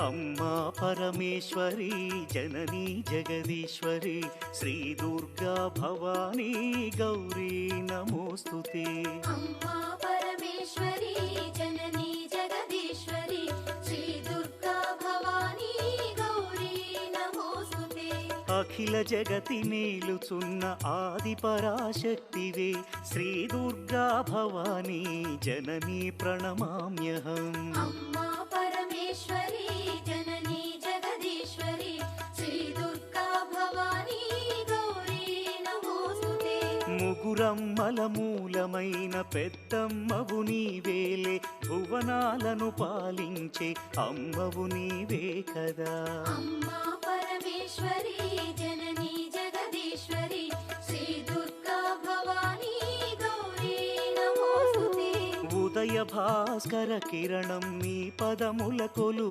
अम्मा परमेश्वरी जननी जगदीश्वरी श्री दुर्गा भवानी गौरी नमोस्तुते। अम्मा परमेश्वरी जननी जगदीश्वरी श्री दुर्गा भवानी गौरी नमोस्तुते। अखिल जगति नेलुचुन्न आदि पराशक्तिवे श्री दुर्गा भवानी जननी प्रणमाम्यहम्। अम्मा परमेश्वरी जननी जगदीश्वरी श्री दुर्गा भवानी गौरी नमोस्तुते। ముగురమ్మల మూలమైన పెద్దమ్మవు నీవేలే భువనాలను పాలించే అమ్మవు నీవే కదా। अम्मा परमेश्वरी जननी जगदीश्वरी श्री दुर्गा भवानी गौरी नमोस्तुते। ఉదయ భాస్కర కిరణం నీ పదముల కొలు